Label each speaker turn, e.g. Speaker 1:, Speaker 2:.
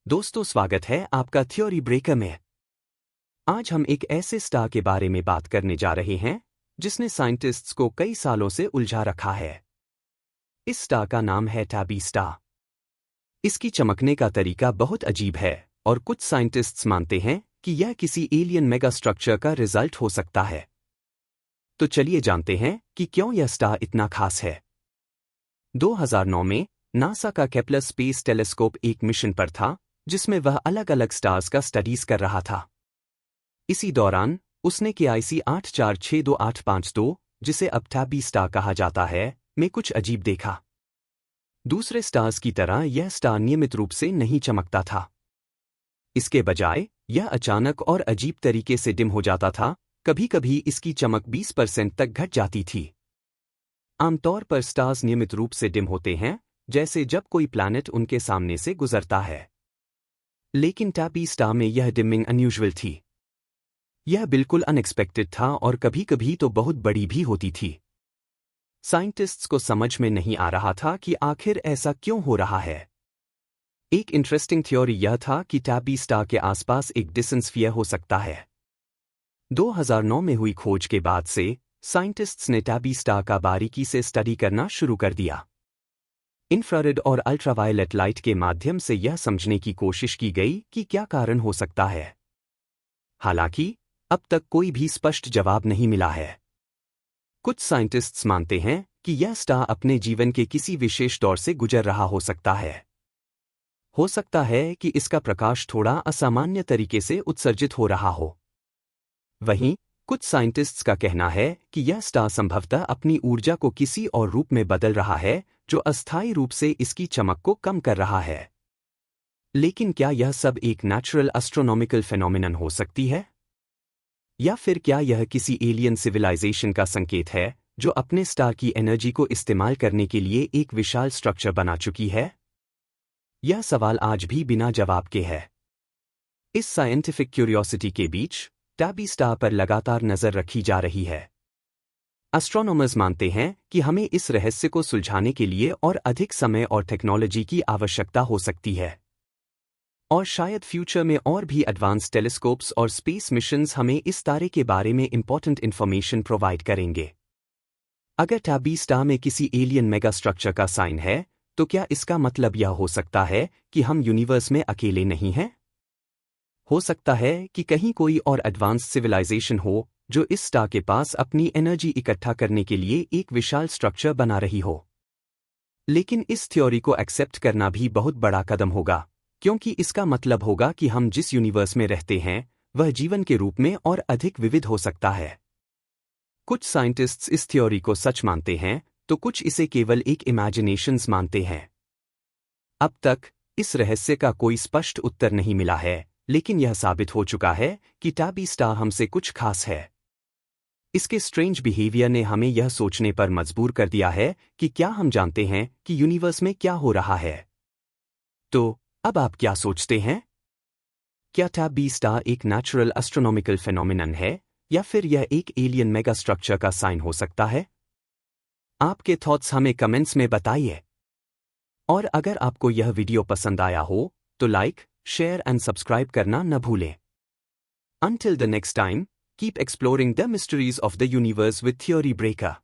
Speaker 1: दोस्तों, स्वागत है आपका थ्योरी ब्रेकर में। आज हम एक ऐसे स्टार के बारे में बात करने जा रहे हैं जिसने साइंटिस्ट्स को कई सालों से उलझा रखा है। इस स्टार का नाम है टैबी स्टार। इसकी चमकने का तरीका बहुत अजीब है और कुछ साइंटिस्ट्स मानते हैं कि यह किसी एलियन मेगा स्ट्रक्चर का रिजल्ट हो सकता है। तो चलिए जानते हैं कि क्यों यह स्टार इतना खास है। 2009 में नासा का केपलर स्पेस टेलीस्कोप एक मिशन पर था जिसमें वह अलग अलग स्टार्स का स्टडीज कर रहा था। इसी दौरान उसने KIC 84628552, जिसे अब टैबी स्टार कहा जाता है, में कुछ अजीब देखा। दूसरे स्टार्स की तरह यह स्टार नियमित रूप से नहीं चमकता था। इसके बजाय यह अचानक और अजीब तरीके से डिम हो जाता था। कभी कभी इसकी चमक 20% तक घट जाती थी। आमतौर पर स्टार्स नियमित रूप से डिम होते हैं, जैसे जब कोई प्लैनेट उनके सामने से गुजरता है। लेकिन टैबी स्टार में यह डिमिंग अनयूजुअल थी। यह बिल्कुल अनएक्सपेक्टेड था और कभी कभी तो बहुत बड़ी भी होती थी। साइंटिस्ट्स को समझ में नहीं आ रहा था कि आखिर ऐसा क्यों हो रहा है। एक इंटरेस्टिंग थ्योरी यह था कि टैबी स्टार के आसपास एक डिस्टेंस स्फीयर हो सकता है। 2009 में हुई खोज के बाद से साइंटिस्ट्स ने टैबी स्टार का बारीकी से स्टडी करना शुरू कर दिया। इंफ्रारेड और अल्ट्रावायलेट लाइट के माध्यम से यह समझने की कोशिश की गई कि क्या कारण हो सकता है। हालांकि अब तक कोई भी स्पष्ट जवाब नहीं मिला है। कुछ साइंटिस्ट्स मानते हैं कि यह स्टार अपने जीवन के किसी विशेष दौर से गुजर रहा हो सकता है। हो सकता है कि इसका प्रकाश थोड़ा असामान्य तरीके से उत्सर्जित हो रहा हो। वहीं कुछ साइंटिस्ट्स का कहना है कि यह स्टार संभवतः अपनी ऊर्जा को किसी और रूप में बदल रहा है जो अस्थायी रूप से इसकी चमक को कम कर रहा है। लेकिन क्या यह सब एक नेचुरल एस्ट्रोनॉमिकल फेनोमेनन हो सकती है? या फिर क्या यह किसी एलियन सिविलाइजेशन का संकेत है जो अपने स्टार की एनर्जी को इस्तेमाल करने के लिए एक विशाल स्ट्रक्चर बना चुकी है? यह सवाल आज भी बिना जवाब के है। इस साइंटिफिक क्यूरियोसिटी के बीच टैबी स्टार पर लगातार नजर रखी जा रही है। एस्ट्रोनॉमर्स मानते हैं कि हमें इस रहस्य को सुलझाने के लिए और अधिक समय और टेक्नोलॉजी की आवश्यकता हो सकती है। और शायद फ्यूचर में और भी एडवांस टेलीस्कोप्स और स्पेस मिशंस हमें इस तारे के बारे में इंपॉर्टेंट इंफॉर्मेशन प्रोवाइड करेंगे। अगर टैबी स्टार में किसी एलियन मेगा स्ट्रक्चर का साइन है, तो क्या इसका मतलब यह हो सकता है कि हम यूनिवर्स में अकेले नहीं हैं? हो सकता है कि कहीं कोई और एडवांस सिविलाइजेशन हो जो इस स्टार के पास अपनी एनर्जी इकट्ठा करने के लिए एक विशाल स्ट्रक्चर बना रही हो। लेकिन इस थ्योरी को एक्सेप्ट करना भी बहुत बड़ा कदम होगा, क्योंकि इसका मतलब होगा कि हम जिस यूनिवर्स में रहते हैं वह जीवन के रूप में और अधिक विविध हो सकता है। कुछ साइंटिस्ट्स इस थ्योरी को सच मानते हैं, तो कुछ इसे केवल एक इमेजिनेशंस मानते हैं। अब तक इस रहस्य का कोई स्पष्ट उत्तर नहीं मिला है, लेकिन यह साबित हो चुका है कि टैबी स्टार हमसे कुछ खास है। इसके स्ट्रेंज बिहेवियर ने हमें यह सोचने पर मजबूर कर दिया है कि क्या हम जानते हैं कि यूनिवर्स में क्या हो रहा है। तो अब आप क्या सोचते हैं? क्या टैबी स्टार एक नेचुरल एस्ट्रोनॉमिकल फेनोमेनन है या फिर यह एक एलियन मेगा स्ट्रक्चर का साइन हो सकता है? आपके थॉट्स हमें कमेंट्स में बताइए। और अगर आपको यह वीडियो पसंद आया हो तो लाइक, शेयर एंड सब्सक्राइब करना न भूलें। Until the next time, keep exploring the mysteries of the universe with Theory Breaker.